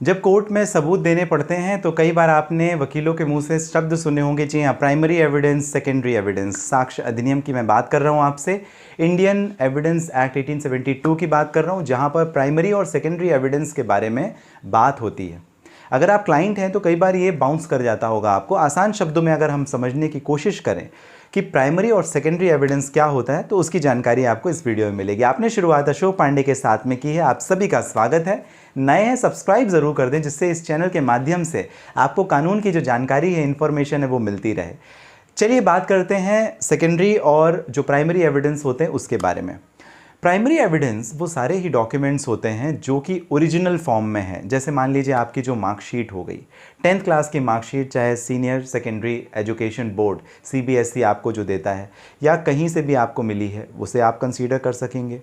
जब कोर्ट में सबूत देने पड़ते हैं तो कई बार आपने वकीलों के मुंह से शब्द सुने होंगे। जी हाँ, प्राइमरी एविडेंस, सेकेंडरी एविडेंस। साक्ष्य अधिनियम की मैं बात कर रहा हूँ आपसे, इंडियन एविडेंस एक्ट 1872 की बात कर रहा हूँ, जहाँ पर प्राइमरी और सेकेंडरी एविडेंस के बारे में बात होती है। अगर आप क्लाइंट हैं तो कई बार ये बाउंस कर जाता होगा आपको। आसान शब्दों में अगर हम समझने की कोशिश करें कि प्राइमरी और सेकेंडरी एविडेंस क्या होता है तो उसकी जानकारी आपको इस वीडियो में मिलेगी। आपने शुरुआत अशोक पांडे के साथ में की है। आप सभी का स्वागत है। नए हैं सब्सक्राइब जरूर कर दें, जिससे इस चैनल के माध्यम से आपको कानून की जो जानकारी है, इंफॉर्मेशन है, वो मिलती रहे। चलिए बात करते हैं सेकेंडरी और जो प्राइमरी एविडेंस होते हैं उसके बारे में। प्राइमरी एविडेंस वो सारे ही डॉक्यूमेंट्स होते हैं जो कि ओरिजिनल फॉर्म में हैं। जैसे मान लीजिए आपकी जो मार्कशीट हो गई, 10th क्लास की मार्कशीट, चाहे senior secondary education board CBSE आपको जो देता है या कहीं से भी आपको मिली है, उसे आप कंसीडर कर सकेंगे।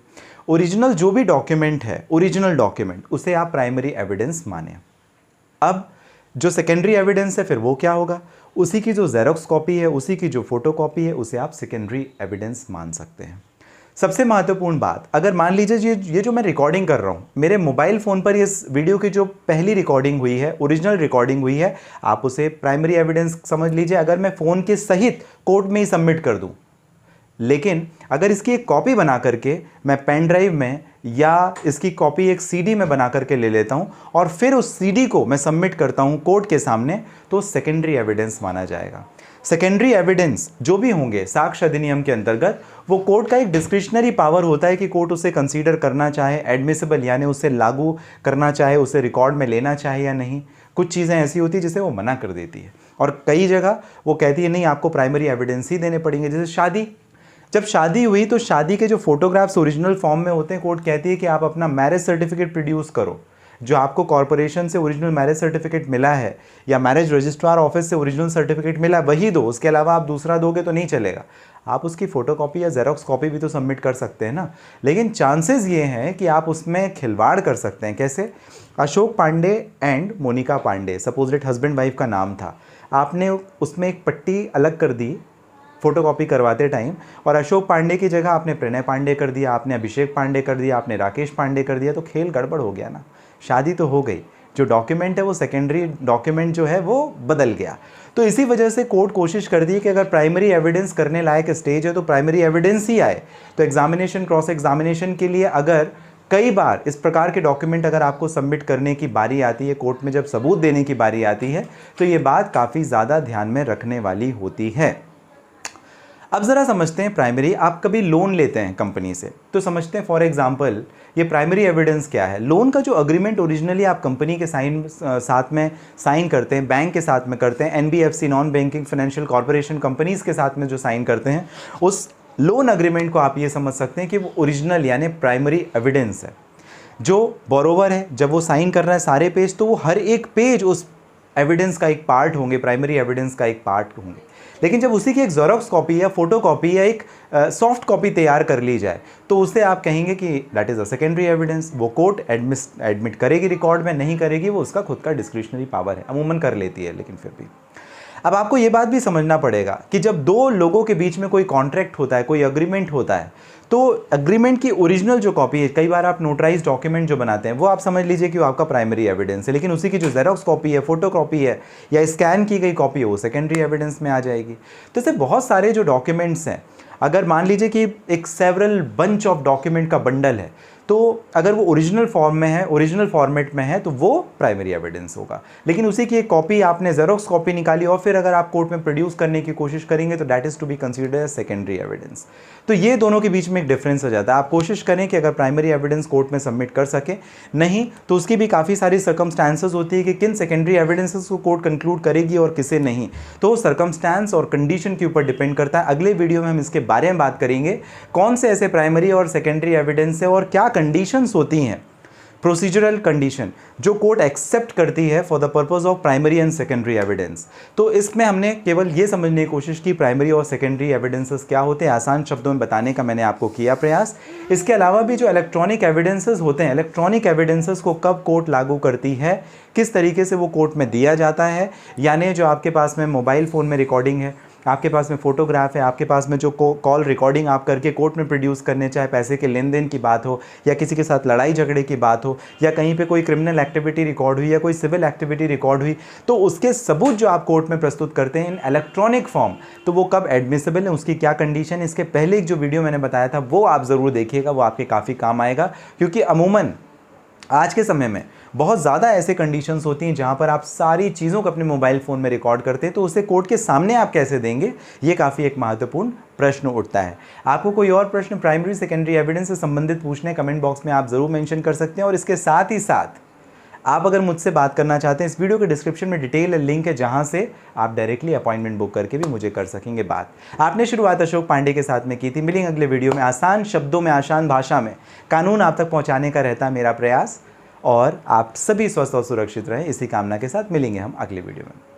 ओरिजिनल जो भी डॉक्यूमेंट है, ओरिजिनल डॉक्यूमेंट, उसे आप प्राइमरी एविडेंस माने। अब जो सेकेंडरी एविडेंस है फिर वो क्या होगा? उसी की जो जेरोक्स कॉपी है, उसी की जो फोटो कॉपी है, उसे आप सेकेंडरी एविडेंस मान सकते हैं। सबसे महत्वपूर्ण बात, अगर मान लीजिए ये जो मैं रिकॉर्डिंग कर रहा हूँ, मेरे मोबाइल फ़ोन पर इस वीडियो की जो पहली रिकॉर्डिंग हुई है, ओरिजिनल रिकॉर्डिंग हुई है, आप उसे प्राइमरी एविडेंस समझ लीजिए। अगर मैं फ़ोन के सहित कोर्ट में ही सबमिट कर दूँ, लेकिन अगर इसकी एक कॉपी बना करके मैं पेन ड्राइव में या इसकी कॉपी एक CD में बना करके ले लेता हूँ और फिर उस CD को मैं सबमिट करता हूँ कोर्ट के सामने, तो सेकेंडरी एविडेंस माना जाएगा। सेकेंडरी एविडेंस जो भी होंगे साक्ष्य अधिनियम के अंतर्गत, वो कोर्ट का एक डिस्क्रिशनरी पावर होता है कि कोर्ट उसे कंसीडर करना चाहे एडमिसिबल, यानी उसे लागू करना चाहे, उसे रिकॉर्ड में लेना चाहे या नहीं। कुछ चीज़ें ऐसी होती है जिसे वो मना कर देती है, और कई जगह वो कहती है नहीं, आपको प्राइमरी एविडेंस ही देने पड़ेंगे। जैसे शादी, जब शादी हुई तो शादी के जो फोटोग्राफ्स ओरिजिनल फॉर्म में होते हैं, कोर्ट कहती है कि आप अपना मैरिज सर्टिफिकेट प्रोड्यूस करो। जो आपको कॉर्पोरेशन से ओरिजिनल मैरिज सर्टिफिकेट मिला है या मैरिज रजिस्ट्रार ऑफिस से ओरिजिनल सर्टिफिकेट मिला है, वही दो। उसके अलावा आप दूसरा दोगे तो नहीं चलेगा। आप उसकी फोटोकॉपी या जेरोक्स कॉपी भी तो सबमिट कर सकते हैं ना। लेकिन चांसेस ये हैं कि आप उसमें खिलवाड़ कर सकते हैं। कैसे? Ashok Pandey and Monika Pandey, suppose it husband wife का नाम था, आपने उसमें एक पट्टी अलग कर दी फोटोकॉपी करवाते टाइम, और अशोक पांडे की जगह आपने प्रणय पांडे कर दिया, आपने अभिषेक पांडे कर दिया, आपने राकेश पांडे कर दिया, तो खेल गड़बड़ हो गया ना। शादी तो हो गई, जो डॉक्यूमेंट है वो सेकेंडरी डॉक्यूमेंट जो है वो बदल गया। तो इसी वजह से कोर्ट कोशिश कर दी कि अगर प्राइमरी एविडेंस करने लायक स्टेज है तो प्राइमरी एविडेंस ही आए। तो एग्जामिनेशन, क्रॉस एग्जामिनेशन के लिए अगर कई बार इस प्रकार के डॉक्यूमेंट अगर आपको सबमिट करने की बारी आती है, कोर्ट में जब सबूत देने की बारी आती है, तो ये बात काफ़ी ज़्यादा ध्यान में रखने वाली होती है। अब ज़रा समझते हैं प्राइमरी। आप कभी लोन लेते हैं कंपनी से तो समझते हैं, फॉर एग्जांपल, ये प्राइमरी एविडेंस क्या है। लोन का जो अग्रीमेंट ओरिजिनली आप कंपनी के साथ में साइन करते हैं, बैंक के साथ में करते हैं, NBFC non banking financial corporation companies के साथ में जो साइन करते हैं, उस लोन अग्रीमेंट को आप ये समझ सकते हैं कि वो ओरिजिनल यानी प्राइमरी एविडेंस है। जो बोरोवर है, जब वो साइन कर रहा है सारे पेज, तो वो हर एक पेज उस एविडेंस का एक पार्ट होंगे, प्राइमरी एविडेंस का एक पार्ट होंगे। लेकिन जब उसी की एक जेरोक्स कॉपी या फोटो कॉपी या एक सॉफ्ट कॉपी तैयार कर ली जाए, तो उसे आप कहेंगे कि that is a secondary evidence. वो कोर्ट एडमिट करेगी, रिकॉर्ड में नहीं करेगी, वो उसका खुद का डिस्क्रिशनरी पावर है, अमूमन कर लेती है, लेकिन फिर भी। अब आपको ये बात भी समझना पड़ेगा कि जब दो लोगों के बीच में कोई कॉन्ट्रैक्ट होता है, कोई अग्रीमेंट होता है, तो अग्रीमेंट की ओरिजिनल जो कॉपी है, कई बार आप नोटराइज डॉक्यूमेंट जो बनाते हैं, वो आप समझ लीजिए कि वो आपका प्राइमरी एविडेंस है, लेकिन उसी की जो जेरोक्स कॉपी है, फोटो कॉपी है या स्कैन की गई कॉपी है, वो सेकेंडरी एविडेंस में आ जाएगी। तो ऐसे बहुत सारे जो डॉक्यूमेंट्स हैं, अगर मान लीजिए कि एक सेवरल बंच ऑफ डॉक्यूमेंट का बंडल है, तो अगर वो ओरिजिनल फॉर्म में है, ओरिजिनल फॉर्मेट में है, तो वो प्राइमरी एविडेंस होगा। लेकिन उसी की एक कॉपी आपने जेरोक्स कॉपी निकाली और फिर अगर आप कोर्ट में प्रोड्यूस करने की कोशिश करेंगे, तो that is to be considered as secondary evidence. तो ये दोनों के बीच में एक डिफरेंस हो जाता है। आप कोशिश करें कि अगर प्राइमरी एविडेंस कोर्ट में सबमिट कर सके, नहीं तो उसकी भी काफ़ी सारी सर्कमस्टांसेस होती है कि किन सेकेंडरी एविडेंसेस को कोर्ट कंक्लूड करेगी और किसे नहीं। तो सर्कमस्टांस और कंडीशन के ऊपर डिपेंड करता है। अगले वीडियो में हम इसके बारे में बात करेंगे, कौन से ऐसे प्राइमरी और सेकेंडरी एविडेंस है और क्या कंडीशंस होती हैं, प्रोसीजरल कंडीशन, जो कोर्ट एक्सेप्ट करती है for the purpose of primary and secondary evidence. तो इसमें हमने केवल ये समझने की कोशिश की प्राइमरी और सेकेंडरी एविडेंसेस क्या होते हैं, आसान शब्दों में बताने का मैंने आपको किया प्रयास। इसके अलावा भी जो इलेक्ट्रॉनिक एविडेंसेस होते हैं, इलेक्ट्रॉनिक एविडेंसेस को कब कोर्ट लागू करती है, किस तरीके से वो कोर्ट में दिया जाता है, यानी जो आपके पास में मोबाइल फ़ोन में रिकॉर्डिंग है, आपके पास में फ़ोटोग्राफ है, आपके पास में जो कॉल रिकॉर्डिंग आप करके कोर्ट में प्रोड्यूस करने, चाहे पैसे के लेन देन की बात हो या किसी के साथ लड़ाई झगड़े की बात हो या कहीं पे कोई क्रिमिनल एक्टिविटी रिकॉर्ड हुई या कोई सिविल एक्टिविटी रिकॉर्ड हुई, तो उसके सबूत जो आप कोर्ट में प्रस्तुत करते हैं इन इलेक्ट्रॉनिक फॉर्म, तो वो कब एडमिसिबल है, उसकी क्या कंडीशन है, इसके पहले एक जो वीडियो मैंने बताया था वो आप ज़रूर देखिएगा, वो आपके काफ़ी काम आएगा। क्योंकि अमूमन आज के समय में बहुत ज़्यादा ऐसे कंडीशंस होती हैं जहाँ पर आप सारी चीज़ों को अपने मोबाइल फ़ोन में रिकॉर्ड करते हैं, तो उसे कोर्ट के सामने आप कैसे देंगे, ये काफ़ी एक महत्वपूर्ण प्रश्न उठता है। आपको कोई और प्रश्न प्राइमरी सेकेंडरी एविडेंस से संबंधित पूछने, कमेंट बॉक्स में आप ज़रूर मेंशन कर सकते हैं। और इसके साथ ही साथ आप अगर मुझसे बात करना चाहते हैं, इस वीडियो के डिस्क्रिप्शन में डिटेल लिंक है जहां से आप डायरेक्टली अपॉइंटमेंट बुक करके भी मुझे कर सकेंगे बात। आपने शुरुआत अशोक पांडे के साथ में की थी। मिलेंगे अगले वीडियो में आसान शब्दों में, आसान भाषा में कानून आप तक पहुंचाने का रहता है मेरा प्रयास। और आप सभी स्वस्थ और सुरक्षित रहें, इसी कामना के साथ मिलेंगे हम अगले वीडियो में।